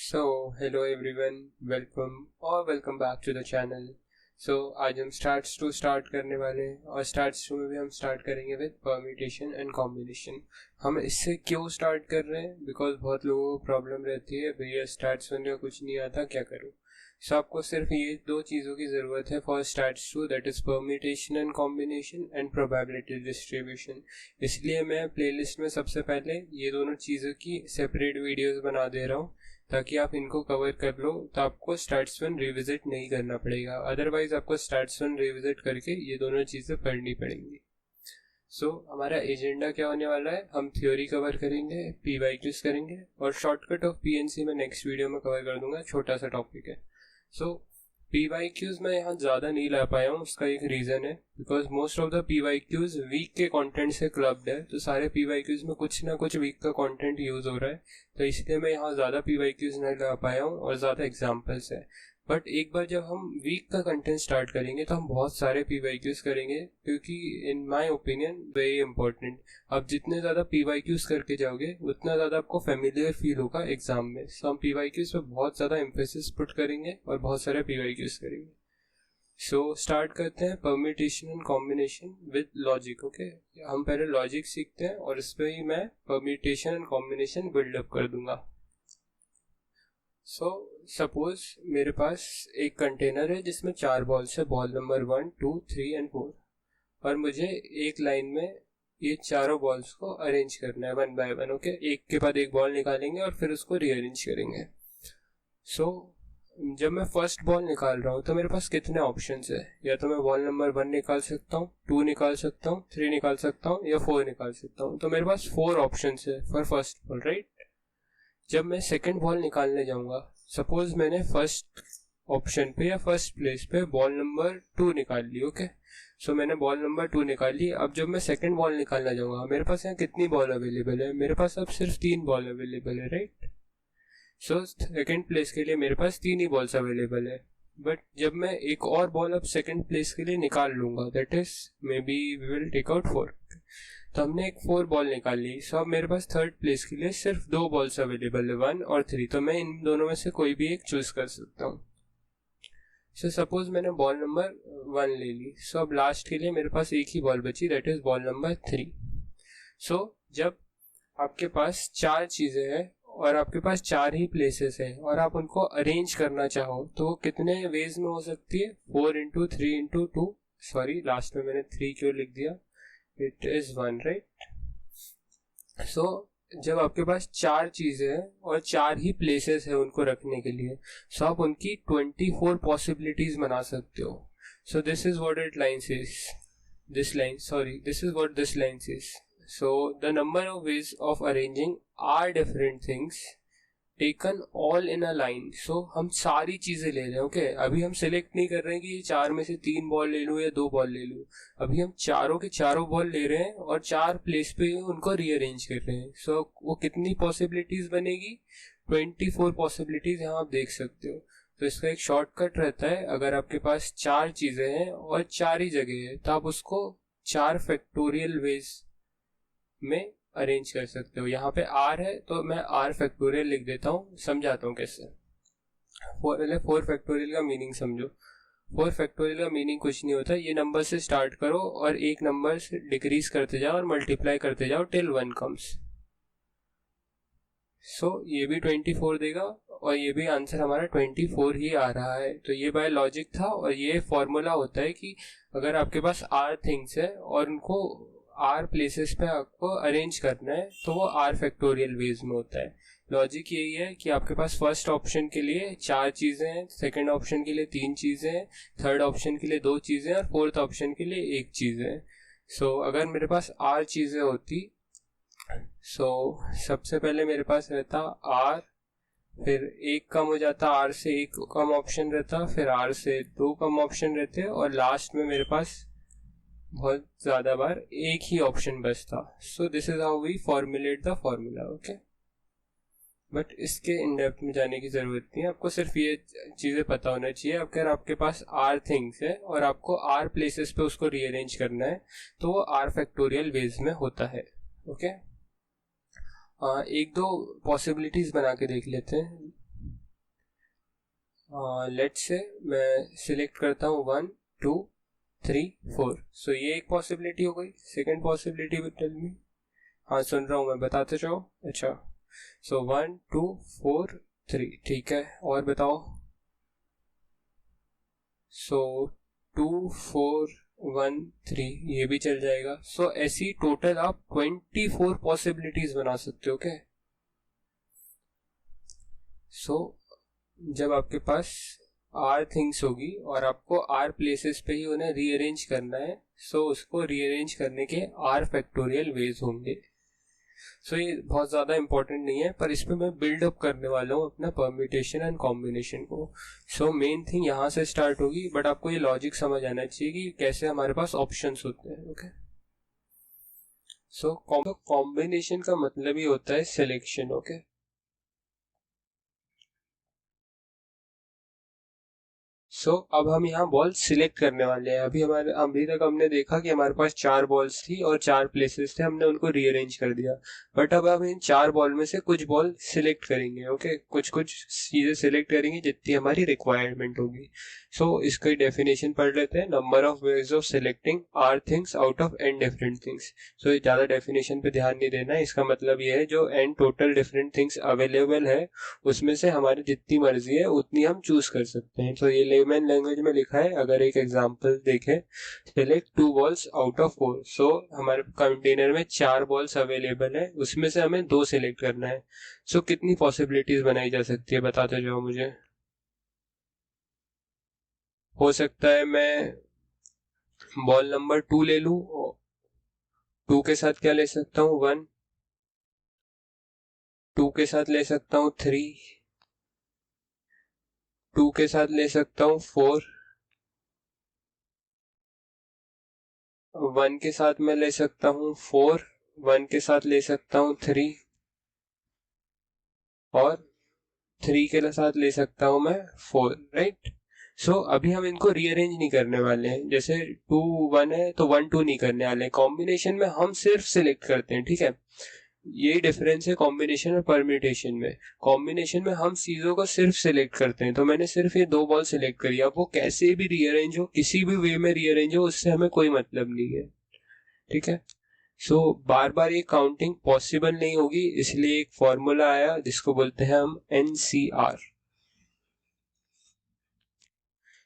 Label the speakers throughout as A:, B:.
A: Hello everyone, welcome back to the channel. आज हम start करने वाले हैं और स्टार्ट्स टू में भी हम स्टार्ट करेंगे विद परम्यूटेशन एंड कॉम्बिनेशन. हम इससे क्यों स्टार्ट कर रहे हैं? बिकॉज बहुत लोगों को प्रॉब्लम रहती है, भैया स्टार्ट्स में कुछ नहीं आता, क्या करूँ. आपको सिर्फ ये दो चीज़ों की ज़रूरत है for starts to, that is permutation and combination and probability distribution. इसलिए मैं प्लेलिस्ट में सबसे पहले ये दोनों चीज़ों की सेपरेट वीडियोस बना दे रहा हूँ ताकि आप इनको कवर कर लो, तो आपको स्टार्ट्स वन रिविजिट नहीं करना पड़ेगा. अदरवाइज आपको स्टार्ट्स वन रिविजिट करके ये दोनों चीज़ें पढ़नी पड़ेंगी. हमारा एजेंडा क्या होने वाला है? हम थ्योरी कवर करेंगे, PYQs करेंगे और शॉर्टकट ऑफ PNC में नेक्स्ट वीडियो में कवर कर दूंगा. छोटा सा टॉपिक है. PYQs मैं यहाँ ज़्यादा नहीं ला पाया हूँ. उसका एक रीज़न है, because most of the PYQs week के कंटेंट से क्लब्ड है, तो सारे PYQs में कुछ ना कुछ वीक का कंटेंट यूज़ हो रहा है, तो इसलिए मैं यहाँ ज़्यादा PYQs नहीं ला पाया हूँ और ज़्यादा एग्जाम्पल्स है. बट एक बार जब हम वीक का कंटेंट स्टार्ट करेंगे तो हम बहुत सारे PYQs करेंगे, क्योंकि in my opinion very important. आप जितने ज़्यादा PYQs करके जाओगे उतना ज़्यादा आपको फेमिलियर फील होगा एग्जाम में. हम PYQs पे बहुत ज़्यादा एम्फेसिस पुट करेंगे और बहुत सारे PYQs करेंगे. स्टार्ट करते हैं permutation and combination with logic. Okay, हम पहले लॉजिक सीखते हैं और इस पर ही मैं परम्यूटेशन एंड कॉम्बिनेशन बिल्डअप कर दूंगा. सपोज मेरे पास एक कंटेनर है जिसमें 4 बॉल्स है, बॉल नंबर 1, 2, 3 एंड 4, और मुझे एक लाइन में ये चारों बॉल्स को अरेंज करना है 1 बाय 1. ओके, एक के बाद एक बॉल निकालेंगे और फिर उसको रीअरेंज करेंगे. जब मैं फर्स्ट बॉल निकाल रहा हूँ तो मेरे पास कितने ऑप्शंस है? या तो मैं बॉल नंबर 1 निकाल सकता हूँ, 2 निकाल सकता हूँ, 3 निकाल सकता हूँ या 4 निकाल सकता हूँ. तो मेरे पास 4 ऑप्शंस है फॉर फर्स्ट बॉल, राइट. जब मैं सेकंड बॉल निकालने जाऊंगा, सपोज मैंने फर्स्ट ऑप्शन पे या फर्स्ट प्लेस पे बॉल नंबर 2 निकाल ली. ओके, मैंने बॉल नंबर 2 निकाल ली. अब जब मैं सेकंड बॉल निकालना जाऊंगा, मेरे पास यहाँ कितनी बॉल अवेलेबल है? मेरे पास अब सिर्फ 3 बॉल अवेलेबल है, राइट. सेकंड प्लेस के लिए मेरे पास 3 ही बॉल्स अवेलेबल है. बट जब मैं एक और बॉल अब सेकंड प्लेस के लिए निकाल लूंगा, that is maybe we will take out 4. तो हमने एक 4 बॉल निकाल ली. अब मेरे पास थर्ड प्लेस के लिए सिर्फ 2 बॉल्स अवेलेबल है, 1 और 3. तो मैं इन दोनों में से कोई भी एक चूज कर सकता हूँ. सपोज मैंने बॉल नंबर 1 ले ली. अब लास्ट के लिए मेरे पास एक ही बॉल बची, दैट इज बॉल नंबर 3. जब आपके पास 4 चीजें हैं और आपके पास 4 ही प्लेसेस हैं और आप उनको अरेंज करना चाहो, तो कितने वेज में हो सकती है? 4 into 3 into 2. सॉरी, लास्ट में मैंने 3 क्यों लिख दिया? It is 1, right. जब आपके पास 4 चीजें हैं और 4 ही प्लेसेस है उनको रखने के लिए, आप उनकी 24 पॉसिबिलिटीज बना सकते हो. This is what it line says. This is what this line says. The number of ways of arranging are different things taken all in a line. हम सारी चीजें ले रहे हैं. ओके, अभी हम सिलेक्ट नहीं कर रहे हैं कि ये 4 में से 3 बॉल ले लूं या 2 बॉल ले लूं. अभी हम चारों के चारों बॉल ले रहे हैं और 4 प्लेस पे उनको रीअरेंज कर रहे हैं. वो कितनी पॉसिबिलिटीज बनेगी? 24 पॉसिबिलिटीज यहाँ आप देख सकते हो. तो इसका एक शॉर्टकट रहता है, अगर आपके पास 4 चीजें हैं और 4 ही जगह है, तो आप उसको 4 फैक्टोरियल वेज में अरेंज कर सकते हो. यहाँ पे R है तो मैं R फैक्टोरियल लिख देता हूँ, समझाता हूँ कैसे. पहले 4 फैक्टोरियल का मीनिंग समझो. 4 फैक्टोरियल का मीनिंग कुछ नहीं होता, ये नंबर से स्टार्ट करो और एक नंबर से डिक्रीज करते जाओ और मल्टीप्लाई करते जाओ टिल 1 कम्स. ये भी 24 देगा और ये भी आंसर हमारा 24 ही आ रहा है. तो ये बाय लॉजिक था और ये फॉर्मूला होता है कि अगर आपके पास R थिंग्स है और उनको R प्लेसेस पे आपको अरेंज करना है, तो वो R फैक्टोरियल वेज में होता है. लॉजिक यही है कि आपके पास फर्स्ट ऑप्शन के लिए 4 चीजें हैं, सेकंड ऑप्शन के लिए 3 चीजें हैं, थर्ड ऑप्शन के लिए 2 चीजें और फोर्थ ऑप्शन के लिए 1 चीज है. अगर मेरे पास R चीजें होती, सबसे पहले मेरे पास रहता R, फिर 1 कम हो जाता, R से 1 कम ऑप्शन रहता, फिर R से 2 कम ऑप्शन रहते और लास्ट में मेरे पास बहुत ज्यादा बार एक ही ऑप्शन बचता. This is how we formulate the formula. Okay, but इसके इन डेप्थ में जाने की जरूरत नहीं है, आपको सिर्फ ये चीजें पता होना चाहिए. अगर आपके पास R थिंग्स है और आपको R प्लेसेस पे उसको रीअरेंज करना है, तो वो R फैक्टोरियल वेज में होता है. ओके, एक दो पॉसिबिलिटीज बना के देख लेते हैं. लेट्स से मैं सिलेक्ट करता हूँ 1 2 3 4। सो ये एक पॉसिबिलिटी हो गई। Second possibility will tell me. हाँ सुन रहा हूँ मैं, बताते जाओ। अच्छा, सो 1 2 4 3, ठीक है, और बताओ। सो 2 4 1 3 ये भी चल जाएगा। सो ऐसी टोटल आप 24 पॉसिबिलिटीज बना सकते हो क्या। सो जब आपके पास आर थिंग्स होगी और आपको आर प्लेसेस पे ही उन्हें रीअरेंज करना है, सो उसको रीअरेंज करने के आर फैक्टोरियल वेज होंगे। सो ये बहुत ज़्यादा इंपॉर्टेंट नहीं है, पर इस पे मैं बिल्डअप करने वाला हूँ अपना परम्यूटेशन एंड कॉम्बिनेशन को। सो मेन थिंग यहाँ से स्टार्ट होगी, बट आपको ये लॉजिक समझ आना चाहिए कि कैसे हमारे पास ऑप्शंस होते हैं। ओके, सो कॉम्बिनेशन का मतलब ही होता है सिलेक्शन। ओके, अब हम यहाँ बॉल सिलेक्ट करने वाले हैं। अभी तक हमने देखा कि हमारे पास 4 बॉल्स थी और 4 प्लेसेस थे, हमने उनको रीअरेंज कर दिया। बट अब हम इन 4 बॉल में से कुछ बॉल सिलेक्ट करेंगे। ओके, कुछ कुछ चीजें सिलेक्ट करेंगे जितनी हमारी रिक्वायरमेंट होगी। इसकी डेफिनेशन पढ़ लेते हैं। Number of ways of selecting r things out of n different things. ज्यादा डेफिनेशन पे ध्यान नहीं देना। इसका मतलब ये है जो n total different things available है उसमें से हमारी जितनी मर्जी है उतनी हम चूज कर सकते हैं। ये लेमन लैंग्वेज में लिखा है। अगर एक एग्जांपल देखें, सेलेक्ट 2 बॉल्स आउट ऑफ 4। हमारे कंटेनर में 4 बॉल्स अवेलेबल है, उसमें से हमें 2 सिलेक्ट करना है। कितनी पॉसिबिलिटीज बनाई जा सकती है, बताते जाओ मुझे। हो सकता है मैं बॉल नंबर 2 ले लूं। 2 के साथ क्या ले सकता हूँ, 1। 2 के साथ ले सकता हूँ 3। 2 के साथ ले सकता हूँ 4। 1 के साथ मैं ले सकता हूँ 4। 1 के साथ ले सकता हूँ 3 और 3 के साथ ले सकता हूँ मैं 4। राइट। अभी हम इनको रीअरेंज नहीं करने वाले हैं। जैसे 2 1 है तो 1 2 नहीं करने वाले हैं। कॉम्बिनेशन में हम सिर्फ सिलेक्ट करते हैं, ठीक है। यही डिफरेंस है कॉम्बिनेशन और परम्यूटेशन में। कॉम्बिनेशन में हम चीजों को सिर्फ सिलेक्ट करते हैं। तो मैंने सिर्फ ये 2 बॉल सिलेक्ट करी, अब वो कैसे भी रीअरेंज हो, किसी भी वे में रीअरेंज हो, उससे हमें कोई मतलब नहीं है, ठीक है। बार बार ये काउंटिंग पॉसिबल नहीं होगी, इसलिए एक फॉर्मूला आया जिसको बोलते हैं हम एनसीआर।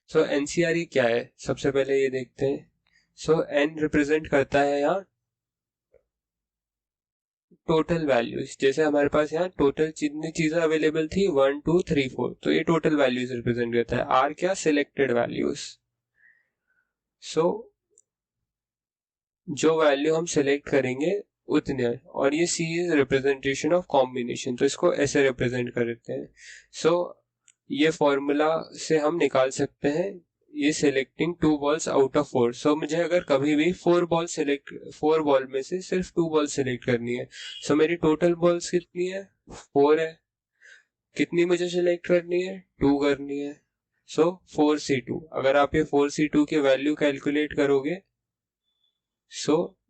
A: एनसीआर ये क्या है, सबसे पहले ये देखते हैं। एन रिप्रेजेंट करता है यहाँ टोटल वैल्यूज। जैसे हमारे पास यहाँ टोटल जितनी चीजें अवेलेबल थी 1 2 3 4, तो ये टोटल वैल्यूज रिप्रेजेंट करता है। आर क्या, सिलेक्टेड वैल्यूज। जो वैल्यू हम सिलेक्ट करेंगे उतने, और ये सी इज रिप्रेजेंटेशन ऑफ कॉम्बिनेशन, तो इसको ऐसे रिप्रेजेंट करते हैं। ये फॉर्मूला से हम निकाल सकते हैं ये सिलेक्टिंग 2 बॉल्स आउट ऑफ 4। मुझे अगर कभी भी 4 बॉल में से सिर्फ 2 बॉल सिलेक्ट करनी है। मेरी टोटल बॉल्स कितनी है, 4 है। कितनी मुझे सिलेक्ट करनी है, 2 करनी है। 4C2। अगर आप ये 4C2 की वैल्यू कैलकुलेट करोगे,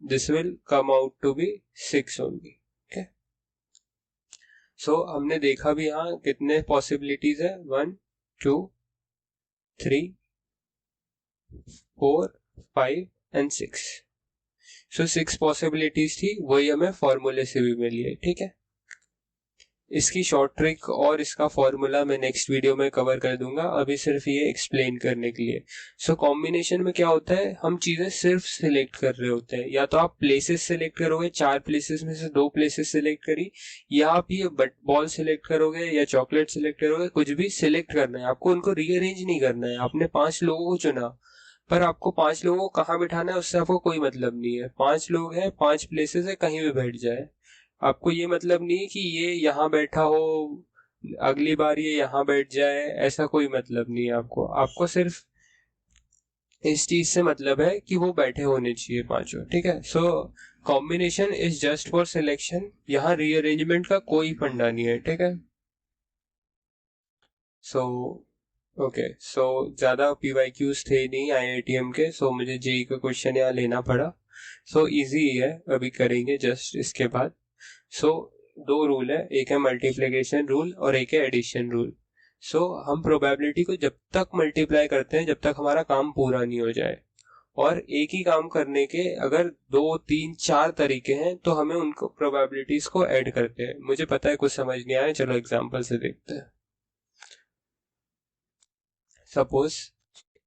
A: this will come out to be 6 only। okay, हमने देखा भी यहाँ कितने पॉसिबिलिटीज है, 1 2 3 4 5 एंड 6। 6 पॉसिबिलिटीज थी, वही हमें फॉर्मूले से भी मिली है, ठीक है। इसकी शॉर्ट ट्रिक और इसका फॉर्मूला मैं नेक्स्ट वीडियो में कवर कर दूंगा, अभी सिर्फ ये एक्सप्लेन करने के लिए। कॉम्बिनेशन में क्या होता है, हम चीजें सिर्फ सिलेक्ट कर रहे होते हैं। या तो आप प्लेसेस सिलेक्ट करोगे, 4 प्लेसेस में से 2 प्लेसेस सिलेक्ट करी, या आप ये बॉल सिलेक्ट करोगे या चॉकलेट सिलेक्ट करोगे, कुछ भी सिलेक्ट करना है आपको, उनको रीअरेंज नहीं करना है। आपने 5 लोगों को चुना, पर आपको 5 लोगों को कहाँ बिठाना है उससे आपको कोई मतलब नहीं है। 5 लोग हैं, 5 प्लेसेस है, कहीं भी बैठ जाए। आपको ये मतलब नहीं कि ये यहाँ बैठा हो, अगली बार ये यहाँ बैठ जाए, ऐसा कोई मतलब नहीं है। आपको सिर्फ इस चीज से मतलब है कि वो बैठे होने चाहिए 5, ठीक है। Combination is just for selection, यहाँ रीअरेंजमेंट का कोई फंडा नहीं है, ठीक है। ज्यादा पीवाईक्यूज थे नहीं आईआईटीएम के, मुझे जेई का क्वेश्चन यहाँ लेना पड़ा। इजी है, अभी करेंगे जस्ट इसके बाद। 2 रूल है, एक है मल्टीप्लिकेशन रूल और एक है एडिशन रूल। सो हम प्रोबेबिलिटी को जब तक मल्टीप्लाई करते हैं जब तक हमारा काम पूरा नहीं हो जाए, और एक ही काम करने के अगर 2 3 4 तरीके हैं तो हमें उनको प्रोबेबिलिटीज को ऐड करते हैं। मुझे पता है कुछ समझ नहीं आया, चलो एग्जांपल से देखते हैं। Suppose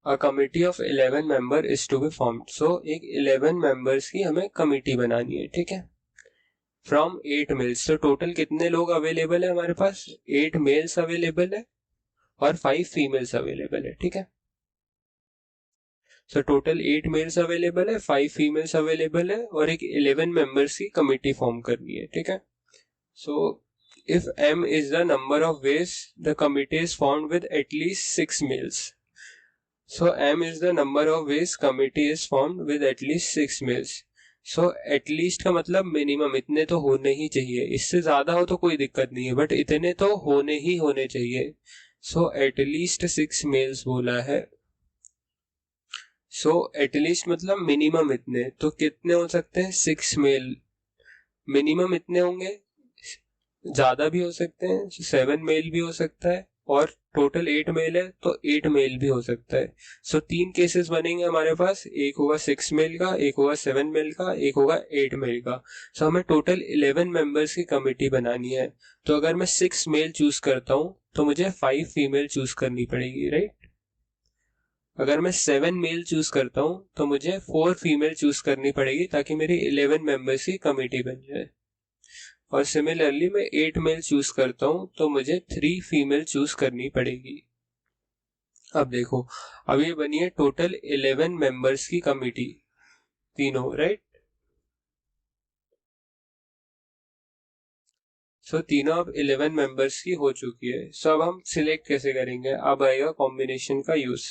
A: a committee of 11 member is to be formed. So एक 11 मेंबर्स की हमें कमिटी बनानी है, ठीक है, फ्रॉम 8 मेल्स। तो टोटल कितने लोग अवेलेबल है हमारे पास? 8 मेल्स अवेलेबल है और 5 फीमेल्स अवेलेबल है, ठीक है। सो टोटल 8 मेल्स अवेलेबल है, 5 फीमेल्स अवेलेबल है, और एक 11 मेंबर्स की कमिटी फॉर्म करनी है, ठीक है। सो if m is the number of ways the committee is formed with at least 6 males. So m is the number of ways committee is formed with at least 6 males. So at least का मतलब minimum इतने तो होने ही चाहिए, इससे ज्यादा हो तो कोई दिक्कत नहीं है, बट इतने तो होने ही होने चाहिए। सो एट लीस्ट 6 मेल्स बोला है। सो एटलीस्ट मतलब मिनिमम इतने, तो कितने हो सकते हैं? 6 मेल। मिनिमम इतने होंगे, ज्यादा भी हो सकते हैं, 7 मेल भी हो सकता है, और टोटल 8 मेल है तो 8 मेल भी हो सकता है। सो 3 केसेस बनेंगे हमारे पास, एक होगा 6 मेल का, एक होगा 7 मेल का, एक होगा 8 मेल का। सो हमें टोटल 11 मेंबर्स की कमिटी बनानी है। तो अगर मैं 6 मेल चूज करता हूँ तो मुझे 5 फीमेल चूज करनी पड़ेगी, राइट। अगर मैं 7 मेल चूज करता हूँ तो मुझे 4 फीमेल चूज करनी पड़ेगी ताकि मेरी 11 मेंबर्स की कमेटी बन जाए। और सिमिलरली मैं 8 मेल चूज करता हूँ तो मुझे 3 फीमेल चूज करनी पड़ेगी। अब देखो, अब ये बनी है टोटल 11 मेंबर्स की कमेटी, तीनों, राइट। सो तीनों अब 11 मेंबर्स की हो चुकी है। सो अब हम सिलेक्ट कैसे करेंगे? अब आएगा कॉम्बिनेशन का यूज।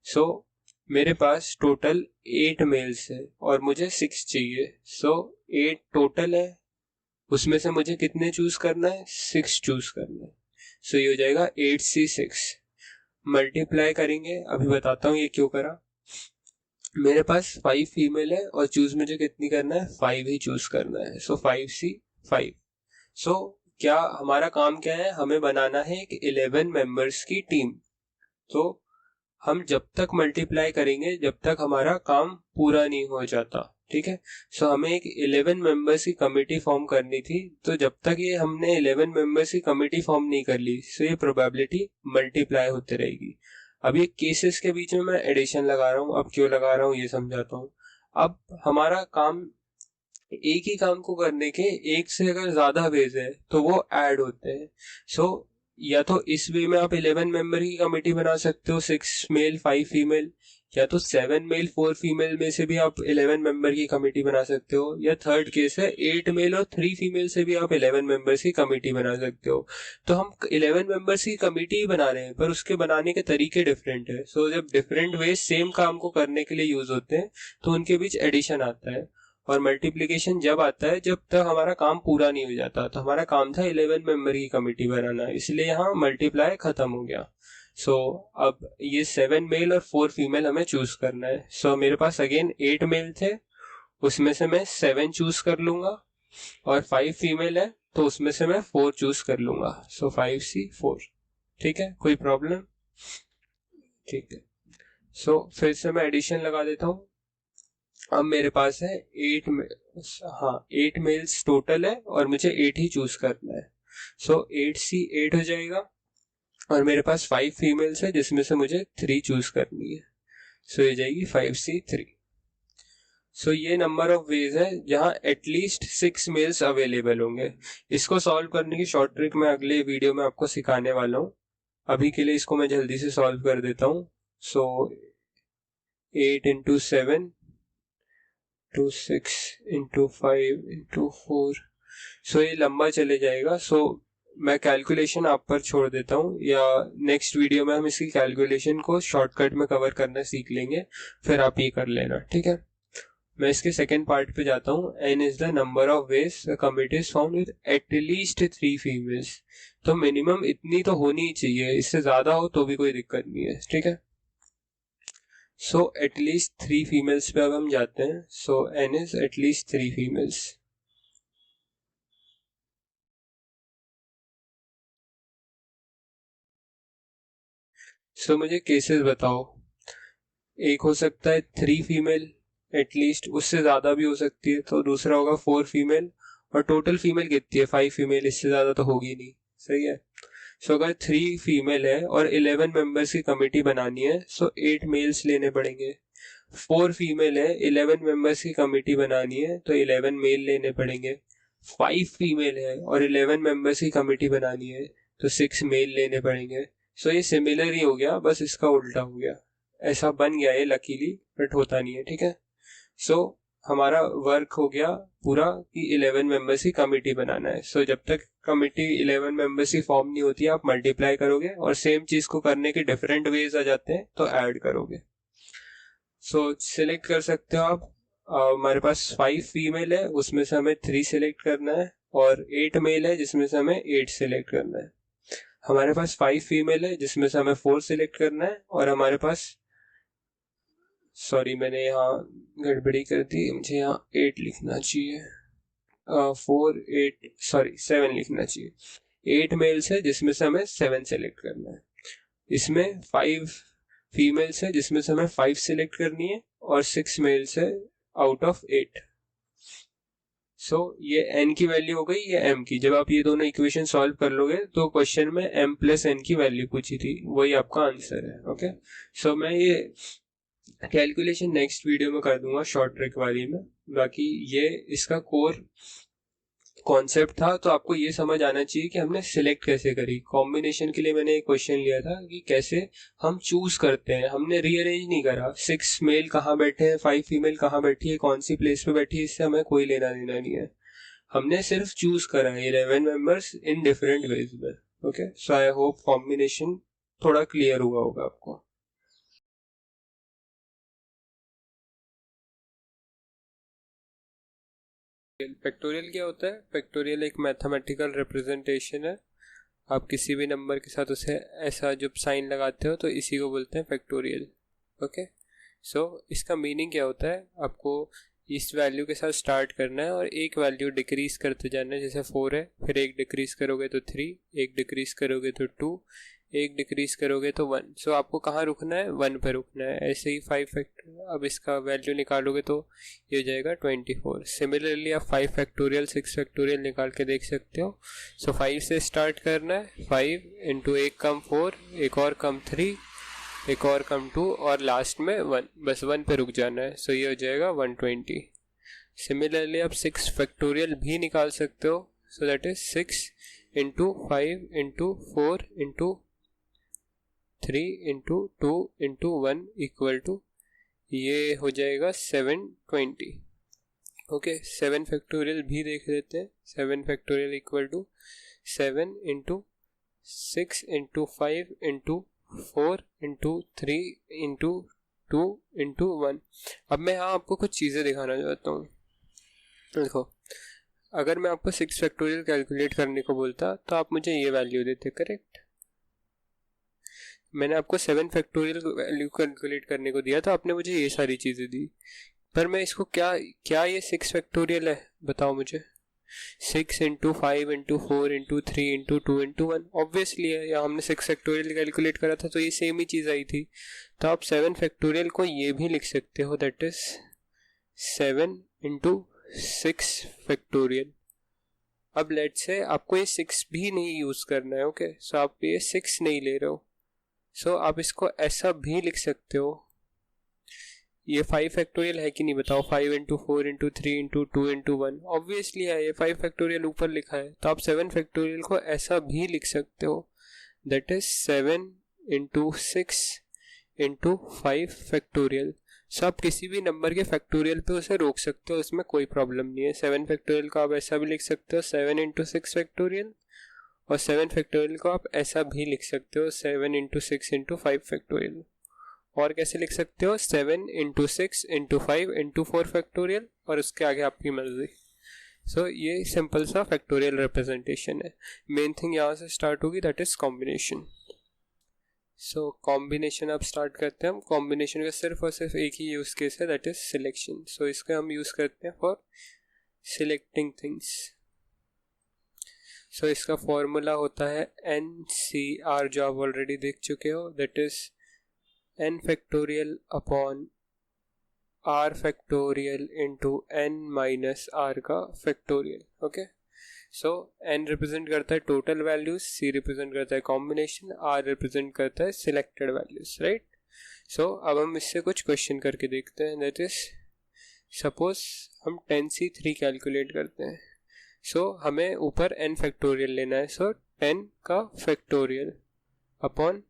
A: सो मेरे पास टोटल 8 मेल्स है और मुझे 6 चाहिए। सो 8 टोटल है, उसमें से मुझे कितने चूज करना है? 6 चूज करना है। सो ये हो जाएगा 8C6। मल्टीप्लाई करेंगे, अभी बताता हूँ ये क्यों करा। मेरे पास 5 फीमेल है और चूज मुझे कितनी करना है? 5 ही चूज करना है। सो 5C5। सो क्या हमारा काम क्या है? हमें बनाना है एक 11 मेंबर्स की टीम। तो हम जब तक मल्टीप्लाई करेंगे जब तक हमारा काम पूरा नहीं हो जाता, ठीक है। सो हमें एक 11 मेंबर्स की कमेटी फॉर्म करनी थी, तो जब तक ये हमने 11 मेंबर्स की कमेटी फॉर्म नहीं कर ली, सो ये प्रोबेबिलिटी मल्टीप्लाई होती रहेगी। अब ये केसेस के बीच में मैं एडिशन लगा रहा हूँ, अब क्यों लगा रहा हूँ ये समझाता हूँ। अब हमारा काम, एक ही काम को करने के एक से अगर ज्यादा वेज है तो वो ऐड होते हैं। सो या तो इस वे में आप 11 मेंबर की कमेटी बना सकते हो, 6 मेल 5 फीमेल, या तो 7 मेल 4 फीमेल में से भी आप 11 मेंबर की कमेटी बना सकते हो, या थर्ड केस है 8 मेल और 3 फीमेल से भी आप 11 मेंबर्स की कमेटी बना सकते हो। तो हम 11 मेंबर्स की कमेटी ही बना रहे हैं पर उसके बनाने के तरीके डिफरेंट है। सो जब डिफरेंट वे सेम काम को करने के लिए यूज होते हैं तो उनके बीच एडिशन आता है, और मल्टीप्लीकेशन जब आता है जब तक हमारा काम पूरा नहीं हो जाता। तो हमारा काम था 11 मेंबर की कमेटी बनाना, इसलिए यहाँ मल्टीप्लाई खत्म हो गया। सो अब ये 7 मेल और 4 फीमेल हमें चूज करना है। सो मेरे पास अगेन 8 मेल थे, उसमें से मैं 7 चूज कर लूंगा, और 5 फीमेल है तो उसमें से मैं 4 चूज कर लूंगा। सो 5C4, ठीक है, कोई प्रॉब्लम? ठीक है। सो फिर से मैं एडिशन लगा देता हूँ। अब मेरे पास है 8 में, हाँ 8 मेल्स टोटल है और मुझे 8 ही चूज करना है। सो 8C8 हो जाएगा, और मेरे पास 5 फीमेल्स है जिसमें से मुझे 3 चूज करनी है। सो ये जाएगी 5C3। सो ये नंबर ऑफ वेज है जहाँ एटलीस्ट 6 मेल्स अवेलेबल होंगे। इसको सॉल्व करने की शॉर्ट ट्रिक मैं अगले वीडियो में आपको सिखाने वाला हूँ। अभी के लिए इसको मैं जल्दी से सॉल्व कर देता हूँ। सो 8 into 7 to 6 into 5 into 4। सो ये लंबा चले जाएगा। सो मैं कैलकुलेशन आप पर छोड़ देता हूँ, या नेक्स्ट वीडियो में हम इसकी कैलकुलेशन को शॉर्टकट में कवर करना सीख लेंगे, फिर आप ये कर लेना, ठीक है। मैं इसके सेकेंड पार्ट पे जाता हूँ। N is the number of ways the committee is found with at least 3 females. तो मिनिमम इतनी तो होनी ही चाहिए, इससे ज्यादा हो तो भी कोई दिक्कत नहीं है, ठीक है। सो एटलीस्ट 3 फीमेल्स पे अब हम जाते हैं। सो एन इज एटलीस्ट 3 फीमेल्स। सो मुझे केसेस बताओ। एक हो सकता है 3 फीमेल, एटलीस्ट उससे ज़्यादा भी हो सकती है, तो दूसरा होगा 4 फीमेल, और टोटल फीमेल कितनी है? 5 फीमेल, इससे ज़्यादा तो होगी नहीं। सही है। सो अगर 3 फीमेल है और 11 मेंबर्स की कमेटी बनानी है, सो 8 मेल्स लेने पड़ेंगे। 4 फीमेल है, 11 मेंबर्स की कमेटी बनानी है, तो 11 मेल लेने पड़ेंगे। 5 फीमेल है और 11 मेंबर्स की कमेटी बनानी है, तो 6 मेल लेने पड़ेंगे। सो ये सिमिलर ही हो गया, बस इसका उल्टा हो गया। ऐसा बन गया है लकीली, बट होता नहीं है। ठीक है। सो हमारा वर्क हो गया पूरा कि 11 मेंबर्स की कमेटी बनाना है। सो जब तक कमेटी 11 मेंबर्स की फॉर्म नहीं होती, आप मल्टीप्लाई करोगे और सेम चीज को करने के डिफरेंट वेज आ जाते हैं, तो ऐड करोगे। सो सिलेक्ट कर सकते हो आप। हमारे पास 5 फीमेल है, उसमें से हमें 3 सिलेक्ट करना है, और 8 मेल है जिसमें से हमें 8 सिलेक्ट करना है। हमारे पास 5 फीमेल है जिसमें से हमें 4 सिलेक्ट करना है, और हमारे पास, सॉरी मैंने यहाँ गड़बड़ी कर दी, मुझे यहाँ 8 लिखना चाहिए। 4 8 सॉरी 7 लिखना चाहिए। 8 मेल्स है जिसमें से हमें 7 सेलेक्ट करना है। इसमें 5 फीमेल्स है जिसमें से हमें 5 सिलेक्ट करनी है, और 6 मेल्स है आउट ऑफ 8। सो ये n की वैल्यू हो गई, ये m की। जब आप ये दोनों इक्वेशन सॉल्व कर लोगे तो क्वेश्चन में m प्लस n की वैल्यू पूछी थी, वही आपका आंसर है। ओके। सो मैं ये कैलकुलेशन नेक्स्ट वीडियो में कर दूंगा शॉर्ट ट्रिक वाली में। बाकी ये इसका कोर कॉन्सेप्ट था, तो आपको ये समझ आना चाहिए कि हमने सिलेक्ट कैसे करी। कॉम्बिनेशन के लिए मैंने एक क्वेश्चन लिया था कि कैसे हम चूज करते हैं, हमने रीअरेंज नहीं करा। 6 मेल कहाँ बैठे हैं, 5 फीमेल कहाँ बैठी है, कौन सी प्लेस पे बैठी है, इससे हमें कोई लेना देना नहीं है। हमने सिर्फ चूज करा है 11 मेंबर्स इन डिफरेंट वेज में। Okay. So I hope combination थोड़ा क्लियर हुआ होगा आपको। फैक्टोरियल क्या होता है? फैक्टोरियल एक मैथमेटिकल रिप्रेजेंटेशन है। आप किसी भी नंबर के साथ उसे ऐसा जब साइन लगाते हो तो इसी को बोलते हैं फैक्टोरियल। ओके। सो इसका मीनिंग क्या होता है? आपको इस वैल्यू के साथ स्टार्ट करना है और एक वैल्यू डिक्रीज करते जाना है। जैसे 4 है, फिर एक डिक्रीज करोगे तो 3, एक डिक्रीज करोगे तो 2, एक डिक्रीज करोगे तो 1। सो आपको कहाँ रुकना है? 1 पर रुकना है। ऐसे ही 5 फैक्टर, अब इसका वैल्यू निकालोगे तो ये हो जाएगा 24। सिमिलरली आप 5 फैक्टोरियल 6 फैक्टोरियल निकाल के देख सकते हो। सो 5 से स्टार्ट करना है। 5 इंटू एक कम 4, एक और कम 3, एक और कम 2, और लास्ट में 1। बस 1 पे रुक जाना है। सो ये हो जाएगा 120। सिमिलरली आप 6 फैक्टोरियल भी निकाल सकते हो। So that is 6 into 5 into 4 into 3 into 2 into 1 equal to, ये हो जाएगा 720। ओके। 7 फैक्टोरियल भी देख लेते हैं। 7 factorial equal to 7 into 6 into 5 into 4 into 3 into 2 into 1। अब मैं यहाँ आपको कुछ चीज़ें दिखाना चाहता हूँ। देखो, अगर मैं आपको 6 फैक्टोरियल कैलकुलेट करने को बोलता तो आप मुझे ये वैल्यू देते, करेक्ट? मैंने आपको 7 फैक्टोरियल वैल्यू कैलकुलेट करने को दिया तो आपने मुझे ये सारी चीज़ें दी, पर मैं इसको क्या क्या ये 6 फैक्टोरियल है? बताओ मुझे। 6 into 5 into 4 into 3 into 2 into 1 obviously है। या हमने 6 फैक्टोरियल कैलकुलेट करा था तो ये सेम ही चीज़ आई थी। तो आप 7 फैक्टोरियल को ये भी लिख सकते हो, दैट इज 7 इंटू 6 फैक्टोरियल। अब लेट से आपको ये 6 भी नहीं यूज़ करना है। ओके। सो आप ये 6 नहीं ले रहे हो, सो आप इसको ऐसा भी लिख सकते हो। ये 5 फैक्टोरियल है कि नहीं बताओ? 5 into 4 into 3 into 2 into 1 obviously है। ये 5 फैक्टोरियल ऊपर लिखा है, तो आप 7 फैक्टोरियल को ऐसा भी लिख सकते हो, that is 7 into 6 into 5 factorial. So आप किसी भी नंबर के फैक्टोरियल पे उसे रोक सकते हो, इसमें कोई प्रॉब्लम नहीं है। 7 फैक्टोरियल को आप ऐसा भी लिख सकते हो 7 इंटू 6 फैक्टोरियल, और 7 फैक्टोरियल को आप ऐसा भी लिख सकते हो 7 इंटू 6 इंटू 5 फैक्टोरियल। और कैसे लिख सकते हो? 7 इंटू 6 इंटू 5 इंटू 4 फैक्टोरियल, और उसके आगे आपकी मर्जी। सो ये सिंपल सा फैक्टोरियल रिप्रेजेंटेशन है। मेन थिंग यहाँ से स्टार्ट होगी, that is combination. So combination आप स्टार्ट करते हैं। हम कॉम्बिनेशन का सिर्फ और सिर्फ एक ही यूज केस है, दैट इज सिलेक्शन। सो इसका हम यूज करते हैं फॉर सिलेक्टिंग थिंग्स। सो इसका फॉर्मूला होता है NCR, जो आप ऑलरेडी देख चुके हो, that is n factorial upon r factorial into n minus r का फैक्टोरियल. ओके, सो n रिप्रेजेंट करता है टोटल वैल्यूज, c रिप्रेजेंट करता है कॉम्बिनेशन, r रिप्रेजेंट करता है सिलेक्टेड वैल्यूज, राइट. सो अब हम इससे कुछ क्वेश्चन करके देखते हैं. दैट इज सपोज हम 10c3 कैलकुलेट करते हैं. सो हमें ऊपर n फैक्टोरियल लेना है. सो 10 का फैक्टोरियल अपॉन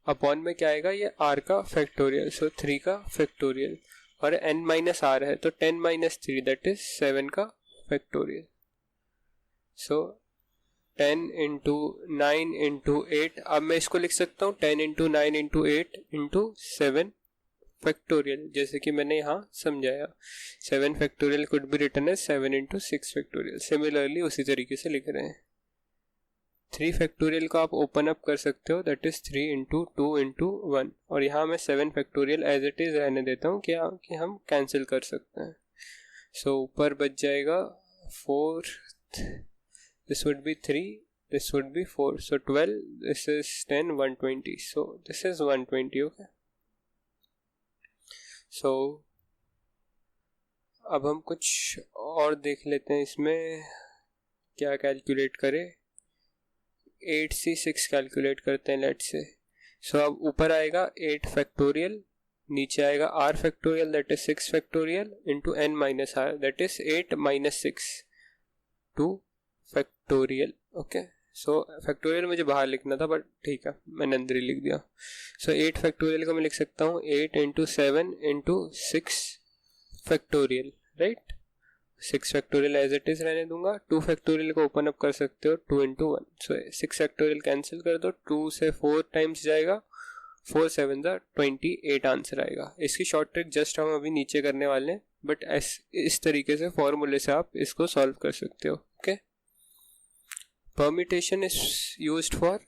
A: अपॉन में क्या आएगा, ये r का फैक्टोरियल. सो 3 का फैक्टोरियल और n माइनस r है तो 10 माइनस 3 दैट इज 7 का फैक्टोरियल. सो 10 इंटू 9 इंटू 8, अब मैं इसको लिख सकता हूँ 10 इंटू 9 इंटू 8 इंटू 7 फैक्टोरियल, जैसे कि मैंने यहाँ समझाया. 7 factorial could be written as 7 into 6 factorial. Similarly उसी तरीके से लिख रहे हैं. 3 फैक्टोरियल को आप ओपन अप कर सकते हो, दैट इज 3 इंटू 2 इंटू 1, और यहाँ मैं 7 फैक्टोरियल एज इट इज रहने देता हूँ क्या कि हम कैंसिल कर सकते हैं. सो ऊपर बच जाएगा 4, this would be 3, this would be 4, so 12, this is 10, 120, so this is 120. okay, so अब हम कुछ और देख लेते हैं इसमें क्या कैलकुलेट करें. 8c6 कैलकुलेट करते हैं लेट्स से. सो अब ऊपर आएगा 8 फैक्टोरियल, नीचे आएगा r factorial that is 6 factorial into n minus r that is 8 minus 6 2 factorial. Okay, so factorial मुझे बाहर लिखना था बट ठीक है मैंने अंदर ही लिख दिया. सो 8 फैक्टोरियल को मैं लिख सकता हूँ 8 into 7 into 6 factorial, right. 6 factorial as it is रहने दूंगा. 2 फैक्टोरियल को ओपन अप कर सकते हो 2 इंटू 1. सो 6 फैक्टोरियल कैंसिल कर दो, 2 से 4 टाइम्स जाएगा, 4 7 28 आंसर आएगा. इसकी शॉर्ट ट्रिक जस्ट हम अभी नीचे करने वाले हैं, बट इस तरीके से फॉर्मूले से आप इसको सॉल्व कर सकते हो. Okay, permutation is used for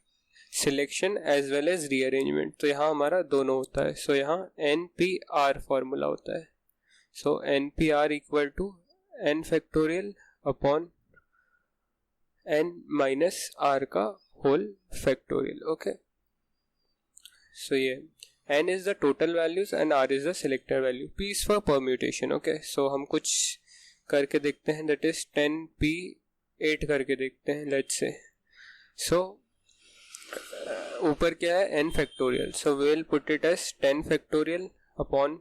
A: selection as well as rearrangement. तो यहाँ हमारा दोनों होता है. सो यहाँ NPR फॉर्मूला होता है. So NPR equal to n factorial upon n minus r का होल फैक्टोरियल. ओके, सो ये n is the total values and r is the selected value. P is for permutation. okay, so हम कुछ करके देखते हैं, that is 10p8 करके देखते हैं let's say. so ऊपर क्या है n factorial, so we will put it as 10 factorial upon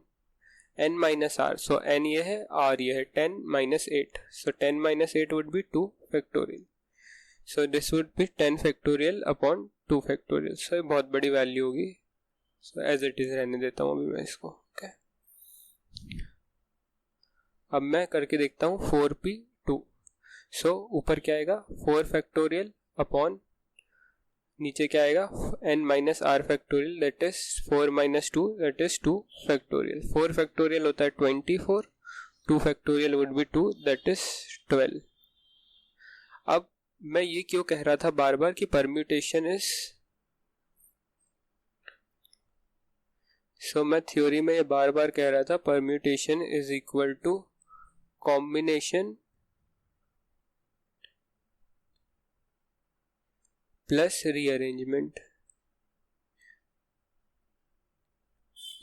A: n minus r. so n ये है, r ये है, 10 minus 8, so 10 minus 8 would be 2 factorial. so this would be 10 factorial upon 2 factorial. so ये बहुत बड़ी वैल्यू होगी. So as it is रहने देता हूँ अभी मैं इसको. ओके, अब मैं करके देखता हूँ 4p2. सो ऊपर क्या आएगा 4 फैक्टोरियल अपॉन नीचे क्या आएगा n minus r factorial that is 4 minus 2 that is 2 factorial. 4 factorial होता है 24, 2 factorial would be 2 that is 12. अब मैं ये क्यों कह रहा था बार बार कि परम्यूटेशन इज, सो मैं थ्योरी में ये बार बार कह रहा था permutation is equal to combination plus rearrangement.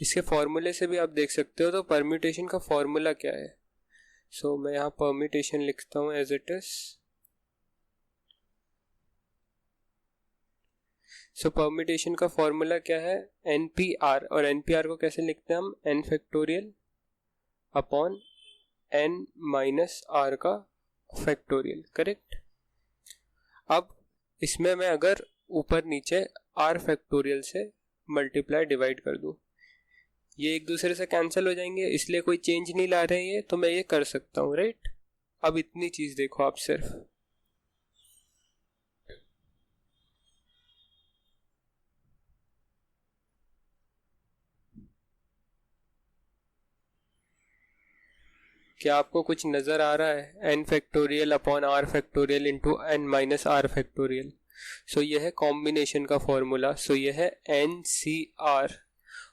A: इसके फॉर्मूले से भी आप देख सकते हो. तो परम्यूटेशन का फॉर्मूला क्या है. सो मैं यहाँ परम्यूटेशन लिखता हूँ as it is. So permutation का फॉर्मूला क्या है NPR, और NPR को कैसे लिखते हैं हम n factorial upon n minus r का फैक्टोरियल, करेक्ट. अब इसमें मैं अगर ऊपर नीचे r फैक्टोरियल से मल्टीप्लाई डिवाइड कर दूं, ये एक दूसरे से कैंसिल हो जाएंगे, इसलिए कोई चेंज नहीं ला रहे हैं ये, तो मैं ये कर सकता हूँ, राइट. अब इतनी चीज देखो आप सिर्फ, क्या आपको कुछ नजर आ रहा है. n factorial upon r factorial into n minus r factorial. So यह है कॉम्बिनेशन का फॉर्मूला. सो यह है NCR.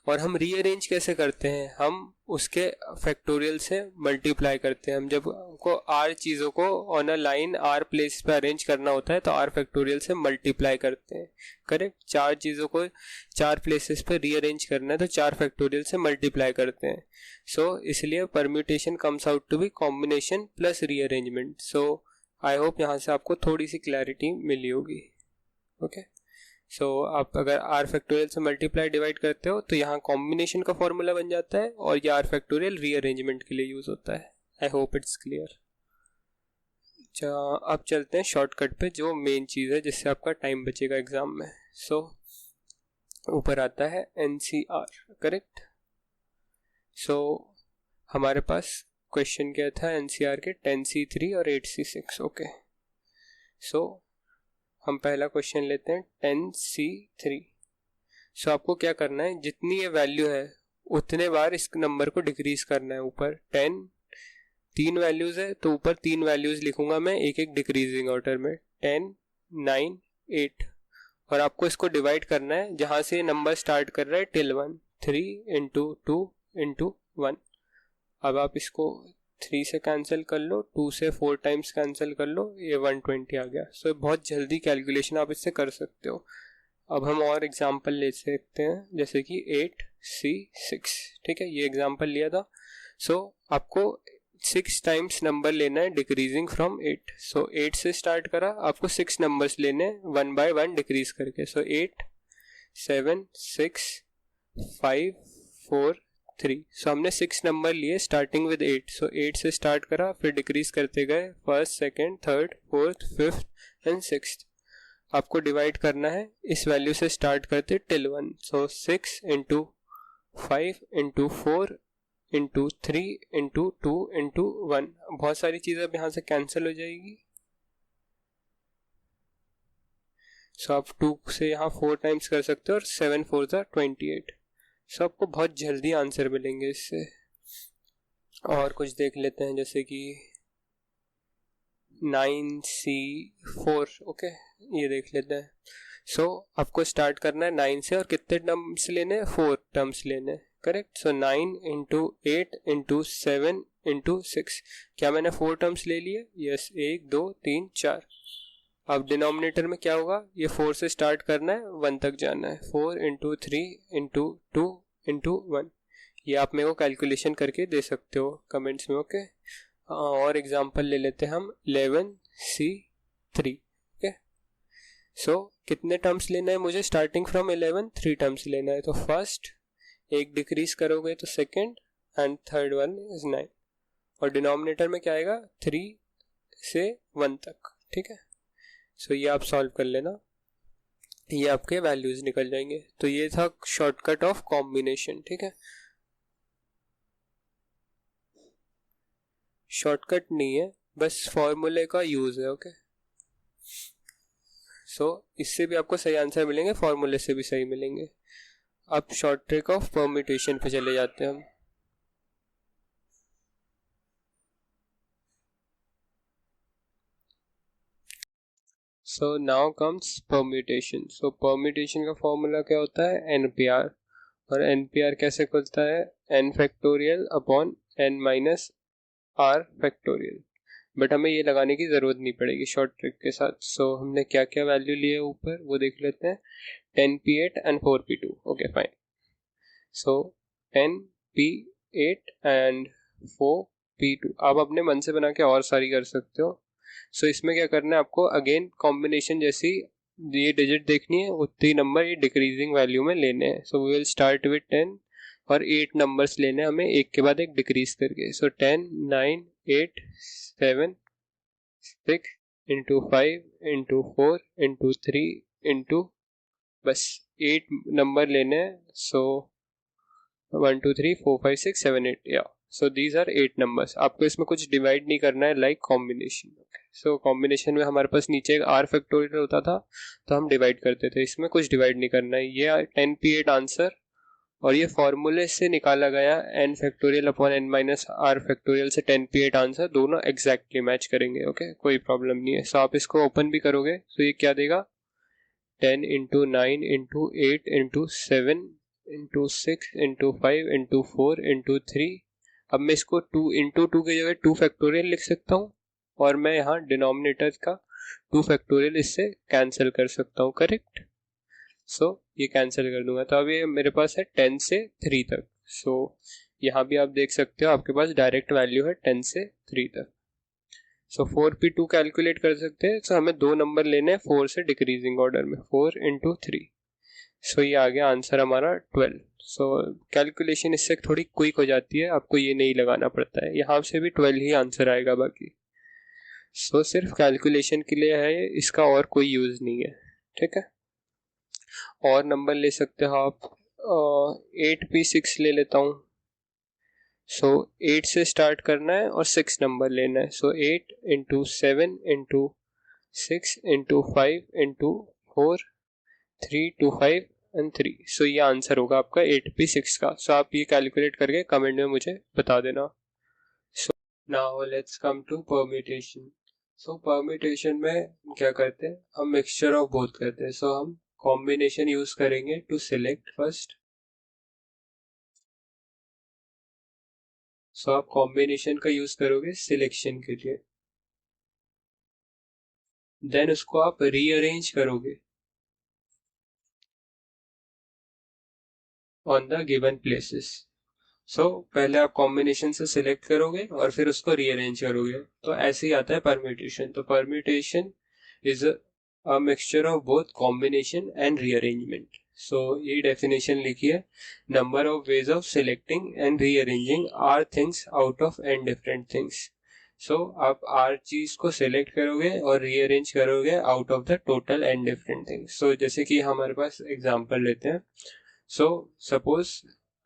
A: और हम रीअरेंज कैसे करते हैं, हम उसके फैक्टोरियल से मल्टीप्लाई करते हैं हम। जब हमको आर चीज़ों को on a line r place पे अरेंज करना होता है तो आर फैक्टोरियल से मल्टीप्लाई करते हैं, करेक्ट। 4 चीज़ों को 4 प्लेसेस पे रीअरेंज करना है तो 4 फैक्टोरियल से मल्टीप्लाई करते हैं। सो इसलिए permutation comes out to be combination plus rearrangement. So I hope यहाँ से आपको थोड़ी सी क्लैरिटी मिली होगी, ओके। सो आप अगर आर फैक्टोरियल से मल्टीप्लाई डिवाइड करते हो तो यहाँ कॉम्बिनेशन का फॉर्मूला बन जाता है और ये आर फैक्टोरियल रीअरेंजमेंट के लिए यूज होता है। I hope it's clear. अब चलते हैं शॉर्टकट पे, जो मेन चीज़ है जिससे आपका टाइम बचेगा एग्जाम में। सो ऊपर आता है NCR, करेक्ट। सो हमारे पास क्वेश्चन क्या था NCR के 10C3 और 8C6, ओके। सो हम पहला क्वेश्चन लेते हैं 10C3। सो आपको क्या करना है, जितनी ये वैल्यू है उतने बार इस नंबर को डिक्रीज करना है। ऊपर 10 3 वैल्यूज है तो ऊपर 3 वैल्यूज लिखूंगा मैं एक एक डिक्रीजिंग ऑर्डर में, 10 9 8। और आपको इसको डिवाइड करना है जहां से नंबर स्टार्ट कर रहा है टिल 1, 3 इंटू 2 इंटू 1। अब आप इसको 3 से कैंसिल कर लो, 2 से 4 टाइम्स कैंसिल कर लो, ये 120 आ गया। सो बहुत जल्दी कैलकुलेशन आप इससे कर सकते हो। अब हम और एग्जांपल ले सकते हैं, जैसे कि 8C6, ठीक है, ये एग्जांपल लिया था। सो आपको 6 टाइम्स नंबर लेना है डिक्रीजिंग फ्रॉम 8। सो 8 से स्टार्ट करा, आपको 6 नंबर्स लेने 1 बाय 1 डिक्रीज करके। सो 8 7 6 5 4 3। सो हमने 6 नंबर लिए स्टार्टिंग विद 8। सो 8 से स्टार्ट करा, फिर डिक्रीज करते गए, first second third fourth fifth and sixth. आपको डिवाइड करना है इस वैल्यू से स्टार्ट करते टिल 1। सो 6 into 5 into 4 into 3 into 2 into 1। बहुत सारी चीज़ें अब यहाँ से कैंसिल हो जाएगी। सो आप 2 से यहाँ 4 टाइम्स कर सकते हो और 7 4 28। सो आपको बहुत जल्दी आंसर मिलेंगे इससे। और कुछ देख लेते हैं, जैसे कि 9C4, ओके, ये देख लेते हैं। सो आपको स्टार्ट करना है 9 से और कितने टर्म्स लेने हैं, 4 टर्म्स लेने हैं, करेक्ट। सो 9 इंटू 8 इंटू 7 इंटू 6। क्या मैंने 4 टर्म्स ले लिए? यस, 1 2 3 4। अब डिनोमिनेटर में क्या होगा, ये 4 से स्टार्ट करना है 1 तक जाना है, 4 इंटू 3 इंटू 2 इंटू 1। ये आप मेरे को कैलकुलेशन करके दे सकते हो कमेंट्स में, ओके। और एग्जांपल ले लेते हैं हम 11C3, ओके। सो कितने टर्म्स लेना है मुझे, स्टार्टिंग फ्रॉम 11 3 टर्म्स लेना है। तो फर्स्ट एक डिक्रीज करोगे तो second and third one is 9। और डिनोमिनेटर में क्या आएगा, 3 से 1 तक, ठीक है। सो ये आप सॉल्व कर लेना, ये आपके वैल्यूज निकल जाएंगे। तो ये था शॉर्टकट ऑफ कॉम्बिनेशन, ठीक है। शॉर्टकट नहीं है, बस फॉर्मूले का यूज है, ओके। सो इससे भी आपको सही आंसर मिलेंगे, फॉर्मूले से भी सही मिलेंगे। अब शॉर्ट ट्रिक ऑफ परम्यूटेशन पे चले जाते हैं हम। So now comes permutation. So permutation का फॉर्मूला क्या होता है, NPR। और NPR कैसे खुलता है, n factorial upon n minus r factorial. But हमें ये लगाने की ज़रूरत नहीं पड़ेगी शॉर्ट ट्रिक के साथ। सो हमने क्या क्या वैल्यू लिए ऊपर वो देख लेते हैं, 10P8 and 4P2, okay fine. So 10P8 and 4P2 आप अपने मन से बना के और सारी कर सकते हो। सो इसमें क्या करना है आपको, अगेन कॉम्बिनेशन जैसी ये डिजिट देखनी है, उतनी नंबर ये डिक्रीजिंग वैल्यू में लेने हैं। So we will start with 10 और 8 नंबर्स लेने हैं हमें एक के बाद एक डिक्रीज करके। सो 10 9 8 7 6 इंटू 5 इंटू 4 इंटू 3 इंटू बस 8 नंबर लेने हैं। सो 1 2 3 4 5 6 7 8, या सो दीज आर 8 नंबर्स। आपको इसमें कुछ डिवाइड नहीं करना है लाइक कॉम्बिनेशन। सो कॉम्बिनेशन में हमारे पास नीचे एक r फैक्टोरियल होता था तो हम डिवाइड करते थे, इसमें कुछ डिवाइड नहीं करना है। ये 10P8 आंसर और ये फॉर्मूले से निकाला गया n factorial upon n minus r factorial से 10P8 आंसर दोनों एग्जैक्टली मैच करेंगे, ओके, कोई प्रॉब्लम नहीं है। सो आप इसको ओपन भी करोगे तो ये क्या देगा, 10 into 9 into 8 into 7 into 6 into 5 into 4 into 3। अब मैं इसको 2 इंटू 2 की जगह 2 फैक्टोरियल लिख सकता हूँ, और मैं यहाँ डिनोमिनेटर का 2 फैक्टोरियल इससे कैंसिल कर सकता हूँ, करेक्ट। सो ये कैंसिल कर दूंगा, तो अब ये मेरे पास है 10 से 3 तक। सो यहाँ भी आप देख सकते हो आपके पास डायरेक्ट वैल्यू है 10 से 3 तक। सो 4p2 कैलकुलेट कर सकते हैं। सो हमें दो नंबर लेने हैं 4 से डिक्रीजिंग ऑर्डर में, 4 इंटू 3। सो ये आ गया आंसर हमारा 12। सो कैलकुलेशन इससे थोड़ी क्विक हो जाती है, आपको ये नहीं लगाना पड़ता है, यहाँ से भी 12 ही आंसर आएगा बाकी। सो सिर्फ कैलकुलेशन के लिए है ये, इसका और कोई यूज नहीं है, ठीक है। और नंबर ले सकते हो आप, 8p6 ले लेता हूँ। सो 8 से स्टार्ट करना है और 6 नंबर लेना है। सो 8 into 7 into 6 into 5 into 4 3 2 5 and 3। सो ये आंसर होगा आपका 8p6 का। सो आप ये कैलकुलेट करके कमेंट में मुझे बता देना। So now let's come to permutation. So permutation में क्या करते हैं, हम मिक्सचर ऑफ बोथ करते हैं। सो हम कॉम्बिनेशन यूज करेंगे टू सिलेक्ट फर्स्ट। सो आप कॉम्बिनेशन का यूज करोगे सिलेक्शन के लिए, देन उसको आप रीअरेंज करोगे ऑन द गिवन प्लेसेस। सो पहले आप कॉम्बिनेशन से सिलेक्ट करोगे और फिर उसको रीअरेंज करोगे, तो ऐसे ही आता है परम्यूटेशन। तो permutation is a mixture of both combination and rearrangement. So ये डेफिनेशन लिखी है, number of ways of selecting and rearranging r things out of n different things. So आप आर चीज को सिलेक्ट करोगे और रीअरेंज करोगे out of the total n different things. So जैसे कि हमारे पास एग्जांपल लेते हैं। So suppose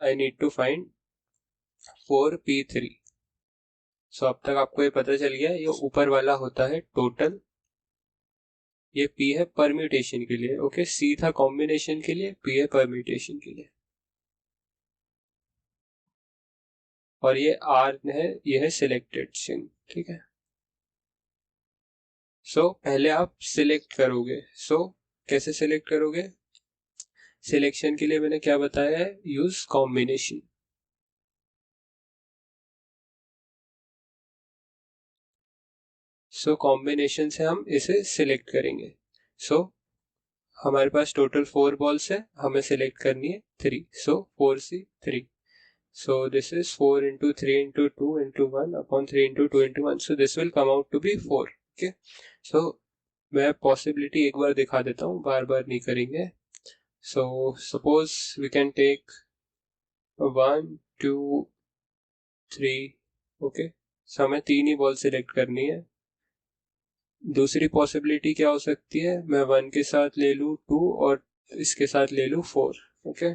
A: I need to find 4p3। So अब तक आपको ये पता चल गया, ये ऊपर वाला होता है टोटल, ये p है परम्यूटेशन के लिए, ओके। c था कॉम्बिनेशन के लिए, p है परम्यूटेशन के लिए, और ये r है, ये है सिलेक्टेड स्ट्रिंग, ठीक है। सो पहले आप सिलेक्ट करोगे। सो कैसे सिलेक्ट करोगे, सिलेक्शन के लिए मैंने क्या बताया है, यूज कॉम्बिनेशन। सो कॉम्बिनेशन से हम इसे सिलेक्ट करेंगे। सो हमारे पास टोटल 4 बॉल्स है, हमें सिलेक्ट करनी है 3। सो 4c3। So this is 4 into 3 into 2 into 1 upon 3 into 2 into 1। so this will come out to be 4, okay। so मैं पॉसिबिलिटी एक बार दिखा देता हूँ, बार बार नहीं करेंगे। So suppose we can take 1 2 3, okay. So हमें 3 ही बॉल सिलेक्ट करनी है। दूसरी पॉसिबिलिटी क्या हो सकती है, मैं 1 के साथ ले लूँ 2 और इसके साथ ले लूँ 4, ओके।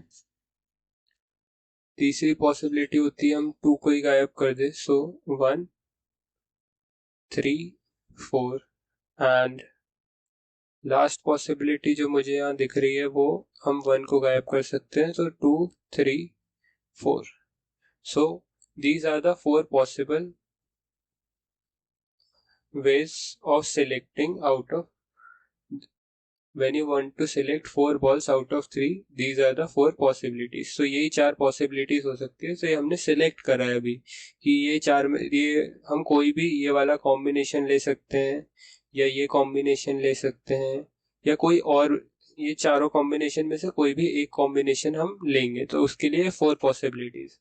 A: तीसरी पॉसिबिलिटी होती है हम 2 को ही गायब कर दे। सो 1 3 4, एंड लास्ट पॉसिबिलिटी जो मुझे यहाँ दिख रही है वो हम 1 को गायब कर सकते हैं, तो 2 3 4। So these are the 4 possible ways of selecting out of, when you want to select 4 balls out of 3, these are the 4 possibilities। so यही 4 possibilities हो सकती है। so ये हमने select करा है अभी कि ये 4 में, ये हम कोई भी ये वाला combination ले सकते हैं, या ये combination ले सकते हैं, या कोई और, ये चारों combination में से कोई भी एक combination हम लेंगे, तो उसके लिए 4 possibilities